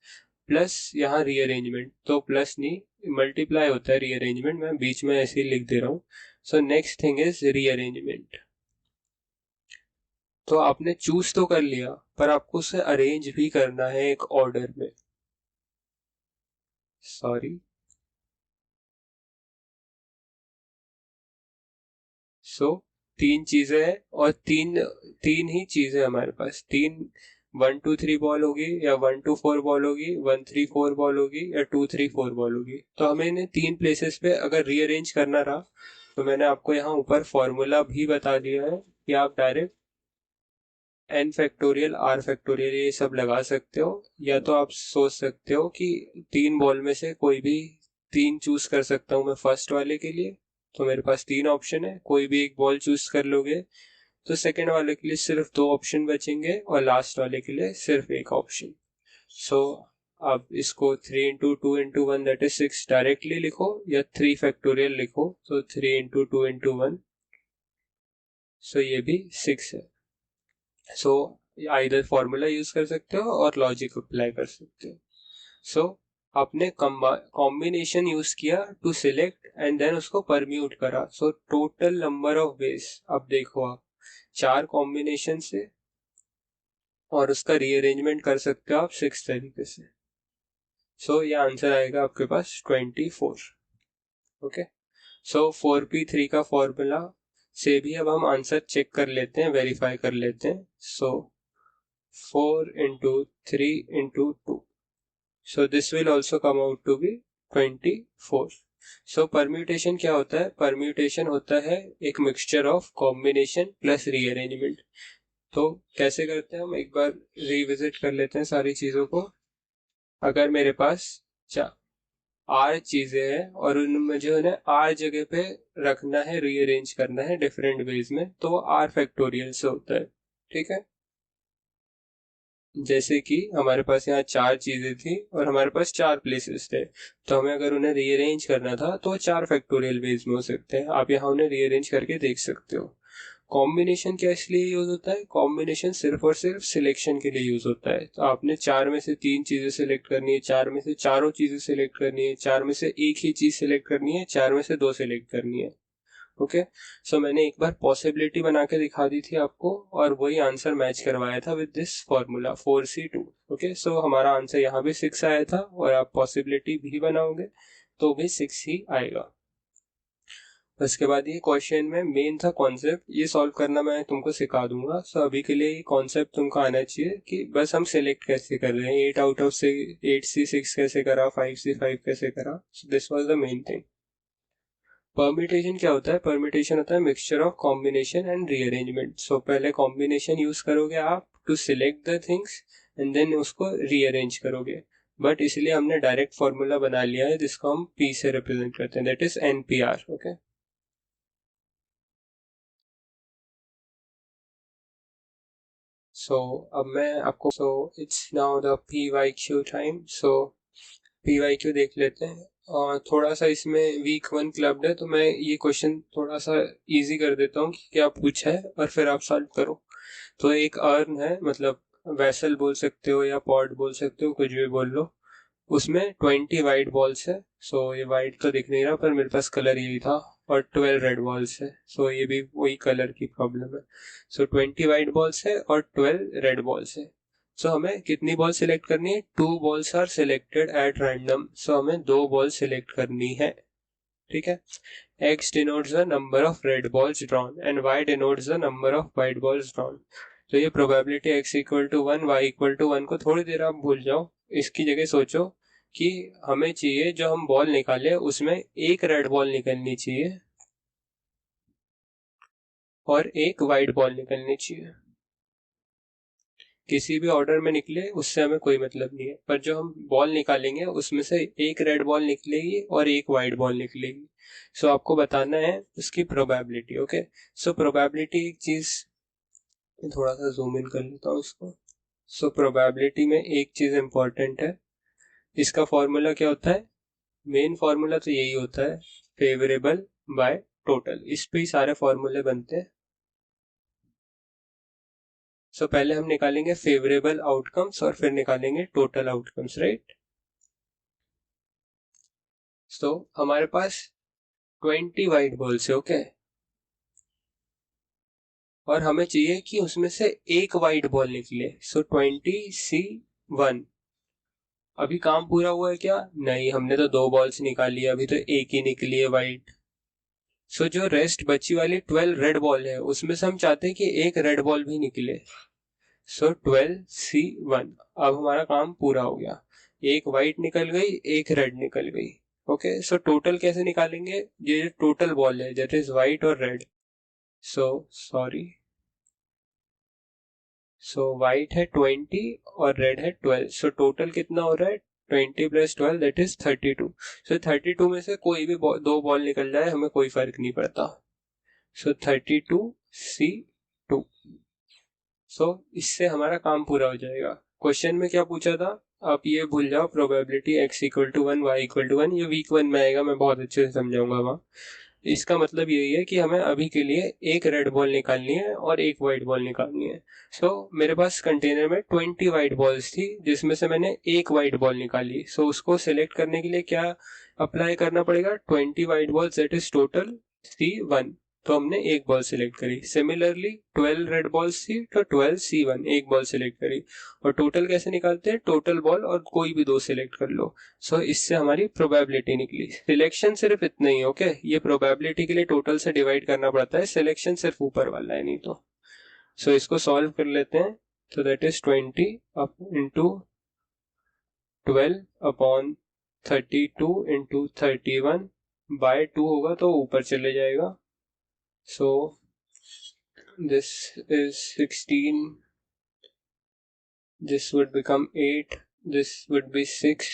A: प्लस यहाँ रीअरेंजमेंट, तो प्लस नहीं मल्टीप्लाई होता है रीअरेंजमेंट, मैं बीच में ऐसे ही लिख दे रहा हूँ। So next thing is rearrangement. तो आपने चूज तो कर लिया, पर आपको उसे अरेंज भी करना है एक ऑर्डर में। सॉरी, सो 3 चीजें हैं, और तीन ही चीजें हमारे पास, 1 2 3 बॉल होगी, या 1 2 4 बॉल होगी, 1 3 4 बॉल होगी, या 2 3 4 बॉल होगी। तो हमें इन्हें 3 प्लेसेस पे अगर रीअरेंज करना रहा, तो मैंने आपको यहाँ ऊपर फॉर्मूला भी बता दिया है कि आप direct n factorial r factorial ये सब लगा सकते हो, या तो आप सोच सकते हो कि 3 बॉल में से कोई भी 3 चूज कर सकता हूँ मैं फर्स्ट वाले के लिए। तो मेरे पास 3 ऑप्शन है, कोई भी एक बॉल चूज कर लोगे, तो सेकेंड वाले के लिए सिर्फ 2 ऑप्शन बचेंगे और लास्ट वाले के लिए सिर्फ एक ऑप्शन। सो अब इसको 3 into 2 into 1 that is 6 directly लिखो या 3 फैक्टोरियल लिखो, तो 3 इंटू 2 इंटू 1, सो ये भी 6 है। सो आइदर फॉर्मूला यूज कर सकते हो और लॉजिक अप्लाई कर सकते हो। सो आपने कॉम्बिनेशन यूज किया टू सिलेक्ट एंड देन उसको परम्यूट करा, so total number of veg अब देखो आप 4 कॉम्बिनेशन से, और उसका रीअरेंजमेंट कर सकते हो आप 6 तरीके से। सो ये आंसर आएगा आपके पास 24। ओके, सो 4p3 का फॉर्मूला से भी अब हम आंसर चेक कर लेते हैं, वेरीफाई कर लेते हैं। सो 4 into 3 into 2, so this will also come out to be 24. so permutation क्या होता है? permutation होता है एक mixture of combination plus rearrangement. तो कैसे करते हैं हम, एक बार रिविजिट कर लेते हैं सारी चीजों को। अगर मेरे पास 8 चीजें हैं और उनमें जो है आर जगह पे रखना है, रीअरेंज करना है डिफरेंट वेज में, तो वो आर फैक्टोरियल से होता है। ठीक है, जैसे कि हमारे पास यहाँ 4 चीजें थी और हमारे पास 4 प्लेसेस थे, तो हमें अगर उन्हें रीअरेंज करना था तो 4 फैक्टोरियल वेज में हो सकते हैं। आप यहाँ उन्हें रीअरेंज करके देख सकते हो। कॉम्बिनेशन क्या इसलिए यूज होता है? कॉम्बिनेशन सिर्फ और सिर्फ सिलेक्शन के लिए यूज होता है। तो आपने 4 में से 3 चीजें सिलेक्ट करनी है, 4 में से चारों चीजें सिलेक्ट करनी है, 4 में से एक ही चीज सिलेक्ट करनी है, 4 में से 2 सिलेक्ट करनी है। ओके, सो मैंने एक बार पॉसिबिलिटी बना के दिखा दी थी आपको और वही आंसर मैच करवाया था with this formula 4c2। Okay, so हमारा आंसर यहाँ भी 6 आया था और आप पॉसिबिलिटी भी बनाओगे तो भी 6 ही आएगा। उसके बाद ये क्वेश्चन में मेन था कॉन्सेप्ट, ये सॉल्व करना मैं तुमको सिखा दूंगा। सो अभी के लिए ये कॉन्सेप्ट तुमको आना चाहिए कि बस हम सिलेक्ट कैसे कर रहे हैं, 8 आउट ऑफ 8c6 कैसे करा, 5c5 कैसे करा। So this was the main thing. Permutation क्या होता है? परम्यूटेशन होता है mixture of combination and rearrangement. So पहले कॉम्बिनेशन यूज करोगे आप to select the things and then उसको रीअरेंज करोगे, बट इसलिए हमने डायरेक्ट फॉर्मूला बना लिया है जिसको हम पी से रिप्रेजेंट करते हैं, that is NPR. Okay, so अब मैं आपको, so it's now the P Y Q time. So P Y Q देख लेते हैं। और थोड़ा सा इसमें वीक 1 क्लब्ड है, तो मैं ये क्वेश्चन थोड़ा सा इजी कर देता हूँ कि क्या पूछा है और फिर आप सॉल्व करो। तो एक अर्न है, मतलब वेसल बोल सकते हो या पॉट बोल सकते हो, कुछ भी बोल लो। उसमें 20 वाइट बॉल्स है। सो ये वाइट तो दिख नहीं रहा पर मेरे पास कलर यही था, और 12 रेड बॉल्स है। सो ये भी वही कलर की प्रॉब्लम है। सो 20 वाइट बॉल्स है और 12 रेड बॉल्स है। सो हमें कितनी बॉल सिलेक्ट करनी है? 2 balls are selected at random. So हमें 2 बॉल सिलेक्ट करनी है। ठीक है, x denotes the number of red balls drawn and y denotes the number of white balls drawn। तो ये probability x equal to 1 y equal to 1 को थोड़ी देर आप भूल जाओ, इसकी जगह सोचो कि हमें चाहिए जो हम बॉल निकाले उसमें एक रेड बॉल निकलनी चाहिए और एक वाइट बॉल निकलनी चाहिए। किसी भी ऑर्डर में निकले उससे हमें कोई मतलब नहीं है, पर जो हम बॉल निकालेंगे उसमें से एक रेड बॉल निकलेगी और एक वाइट बॉल निकलेगी। सो आपको बताना है उसकी प्रोबेबिलिटी। ओके, सो प्रोबेबिलिटी एक चीज, थोड़ा सा जूम इन कर लेता हूँ इसको। सो प्रोबेबिलिटी में एक चीज इंपॉर्टेंट है, इसका फॉर्मूला क्या होता है? मेन फॉर्मूला तो यही होता है, फेवरेबल बाय टोटल। इस पे ही सारे फॉर्मूले बनते हैं। सो पहले हम निकालेंगे फेवरेबल आउटकम्स और फिर निकालेंगे टोटल आउटकम्स, राइट। सो हमारे पास 20 वाइट बॉल्स है। ओके, और हमें चाहिए कि उसमें से एक वाइट बॉल निकले। सो 20c1। अभी काम पूरा हुआ है क्या? नहीं, हमने तो 2 बॉल्स निकाली है, अभी तो एक ही निकली है वाइट। सो जो रेस्ट बची वाली 12 रेड बॉल है उसमें से हम चाहते हैं कि एक रेड बॉल भी निकले। सो 12c1, अब हमारा काम पूरा हो गया। एक वाइट निकल गई, एक रेड निकल गई। ओके, सो टोटल कैसे निकालेंगे? ये टोटल बॉल है दैट इज वाइट और red. So sorry, so white है 20 और रेड है 12। सो टोटल कितना हो रहा है? 20 प्लस 12 दैट इज 32। सो 32 में से कोई भी 2 बॉल निकल जाए हमें कोई फर्क नहीं पड़ता। सो 32c2। सो इससे हमारा काम पूरा हो जाएगा। क्वेश्चन में क्या पूछा था, आप ये भूल जाओ, probability x equal to 1 y equal to 1, ये वीक 1 में आएगा, मैं बहुत अच्छे से समझाऊंगा वहाँ। इसका मतलब यही है कि हमें अभी के लिए एक रेड बॉल निकालनी है और एक वाइट बॉल निकालनी है। मेरे पास कंटेनर में 20 वाइट बॉल्स थी, जिसमें से मैंने एक वाइट बॉल निकाली। उसको सिलेक्ट करने के लिए क्या अप्लाई करना पड़ेगा, 20 white balls, that is total C1। तो हमने एक बॉल सिलेक्ट करी। सिमिलरली 12 रेड बॉल्स थी तो 12 C1, एक बॉल सिलेक्ट करी। और टोटल कैसे निकालते हैं, टोटल बॉल और कोई भी दो सिलेक्ट कर लो। इससे हमारी प्रोबेबिलिटी निकली। सिलेक्शन सिर्फ इतना ही, ओके। ये प्रोबेबिलिटी के लिए टोटल से डिवाइड करना पड़ता है, सिलेक्शन सिर्फ ऊपर वाला है, नहीं तो। इसको सॉल्व कर लेते हैं। तो that is 20 up into 12 upon 32 into 31 by 2 होगा तो ऊपर चले जाएगा। This is 16, this would become 8, this would be 6,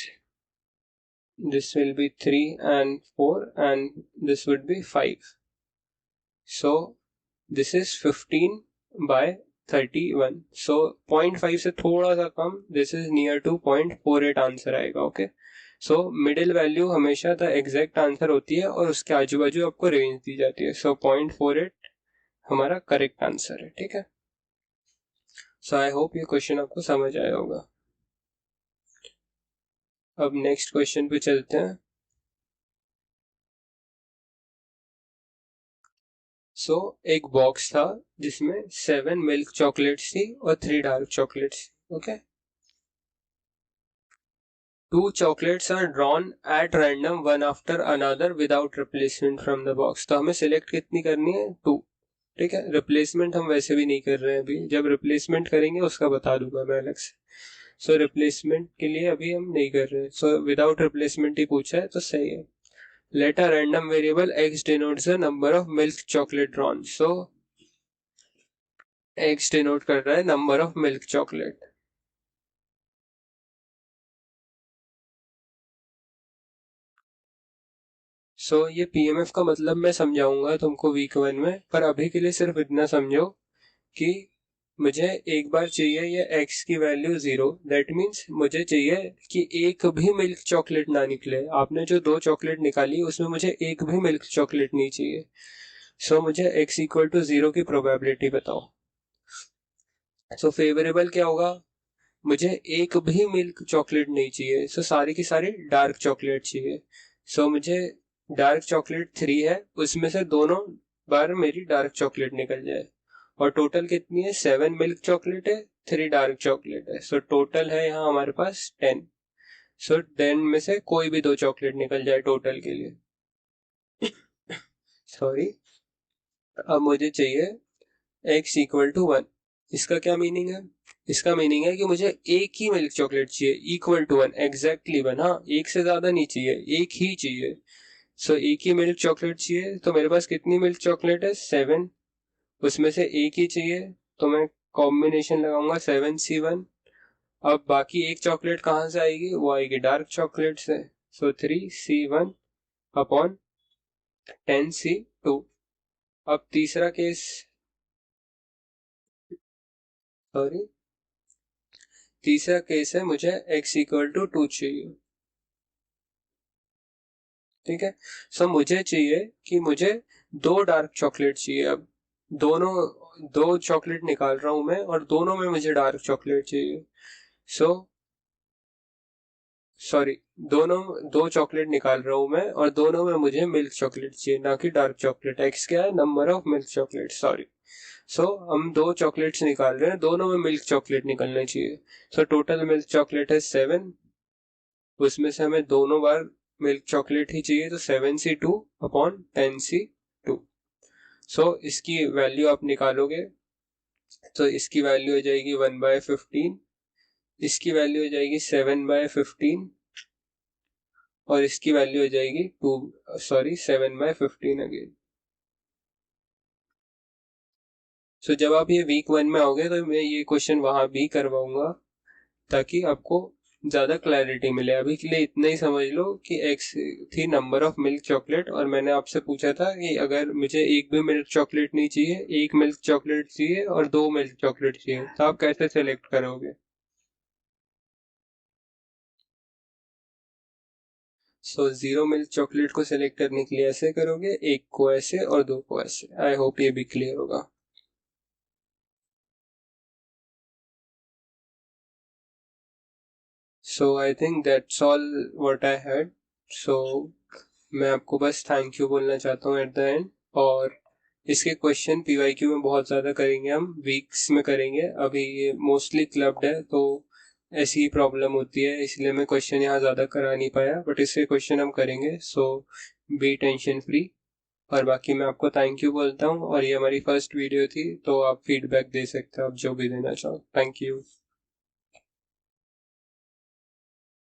A: this will be 3 and 4, and this would be 5. So this is 15 by 31. 0.5 से थोड़ा सा कम, this is near to 0.48 answer आएगा, okay. Middle value हमेशा द एग्जैक्ट आंसर होती है और उसके आजू बाजू आपको रेंज दी जाती है। 0.48 हमारा करेक्ट आंसर है, ठीक है। आई होप ये क्वेश्चन आपको समझ आया होगा। अब नेक्स्ट क्वेश्चन पे चलते हैं। एक बॉक्स था जिसमें 7 मिल्क चॉकलेट्स थी और 3 dark chocolates, okay. 2 chocolates are drawn at random one after another without replacement from the box। तो हमें सिलेक्ट कितनी करनी है, 2, ठीक है। रिप्लेसमेंट हम वैसे भी नहीं कर रहे हैं अभी, जब रिप्लेसमेंट करेंगे उसका बता दूंगा मैं अलग से। रिप्लेसमेंट के लिए अभी हम नहीं कर रहे हैं। विदाउट रिप्लेसमेंट ही पूछा है तो सही है। Let a random variable x denotes the number of milk chocolate drawn। x denote कर रहा है number of milk chocolate। ये PMF का मतलब मैं समझाऊंगा तुमको वीक 1 में, पर अभी के लिए सिर्फ इतना समझो कि मुझे एक बार चाहिए ये x की वैल्यू 0। दैट मीन्स मुझे चाहिए कि एक भी मिल्क चॉकलेट ना निकले। आपने जो 2 चॉकलेट निकाली उसमें मुझे एक भी मिल्क चॉकलेट नहीं चाहिए। मुझे x इक्वल टू 0 की प्रोबेबिलिटी बताओ। फेवरेबल क्या होगा, मुझे एक भी मिल्क चॉकलेट नहीं चाहिए। सारी की सारी डार्क चॉकलेट चाहिए। मुझे डार्क चॉकलेट 3 है, उसमें से दोनों बार मेरी डार्क चॉकलेट निकल जाए। और टोटल कितनी है, 7 मिल्क चॉकलेट है, 3 डार्क चॉकलेट है। टोटल है यहाँ हमारे पास 10। 10 में से कोई भी 2 चॉकलेट निकल जाए टोटल के लिए। सॉरी। अब मुझे चाहिए x इक्वल टू 1। इसका क्या मीनिंग है, इसका मीनिंग है कि मुझे एक ही मिल्क चॉकलेट चाहिए, इक्वल टू 1, एग्जैक्टली 1। हाँ, एक से ज्यादा नहीं चाहिए, एक ही चाहिए। एक ही मिल्क चॉकलेट चाहिए। तो मेरे पास कितनी मिल्क चॉकलेट है, 7, उसमें से एक ही चाहिए। तो मैं कॉम्बिनेशन लगाऊंगा 7C1। अब बाकी एक चॉकलेट कहाँ से आएगी, वो आएगी डार्क चॉकलेट से। 3C1 upon 10C2। अब तीसरा केस, सॉरी, तीसरा केस है मुझे x इक्वल टू 2 चाहिए, ठीक है। मुझे चाहिए कि मुझे 2 डार्क चॉकलेट चाहिए। अब दोनों 2 चॉकलेट निकाल रहा हूं मैं और दोनों में मुझे डार्क चॉकलेट चाहिए। सो सॉरी, दोनों 2 चॉकलेट निकाल रहा हूं मैं और दोनों में मुझे मिल्क चॉकलेट चाहिए, ना कि डार्क चॉकलेट। एक्स क्या है, number of milk chocolate, sorry. हम 2 चॉकलेट्स निकाल रहे हैं, दोनों में मिल्क चॉकलेट निकलना चाहिए। टोटल मिल्क चॉकलेट है 7, उसमें से हमें दोनों बार मिल्क चॉकलेट ही चाहिए, तो 7C2 अपॉन 10C2। इसकी वैल्यू आप निकालोगे तो इसकी वैल्यू हो जाएगी 1/15, इसकी वैल्यू हो जाएगी 7/15 और इसकी वैल्यू हो जाएगी 7/15 अगेन। जब आप ये वीक 1 में आओगे तो मैं ये क्वेश्चन वहां भी करवाऊंगा ताकि आपको ज़्यादा क्लैरिटी मिले। अभी के लिए इतना ही समझ लो कि एक्स थी नंबर ऑफ मिल्क चॉकलेट, और मैंने आपसे पूछा था कि अगर मुझे एक भी मिल्क चॉकलेट नहीं चाहिए, एक मिल्क चॉकलेट चाहिए और दो मिल्क चॉकलेट चाहिए, तो आप कैसे सेलेक्ट करोगे? सो जीरो मिल्क चॉकलेट को सिलेक्ट करने के लिए ऐसे करोगे, एक को ऐसे और दो को ऐसे। आई होप ये भी क्लियर होगा। So I think that's all what I had. So मैं आपको बस थैंक यू बोलना चाहता हूँ एट द एंड। और इसके क्वेश्चन पीवाईक्यू में बहुत ज़्यादा करेंगे, हम वीक्स में करेंगे। अभी ये मोस्टली क्लब्ड है तो ऐसी ही प्रॉब्लम होती है, इसलिए मैं क्वेश्चन यहाँ ज़्यादा करा नहीं पाया, बट इसके क्वेश्चन हम करेंगे। सो बी टेंशन फ्री। और बाकी मैं आपको थैंक यू बोलता हूँ, और ये हमारी फर्स्ट वीडियो थी तो आप फीडबैक दे सकते हो, आप जो भी देना चाहो। Thank you.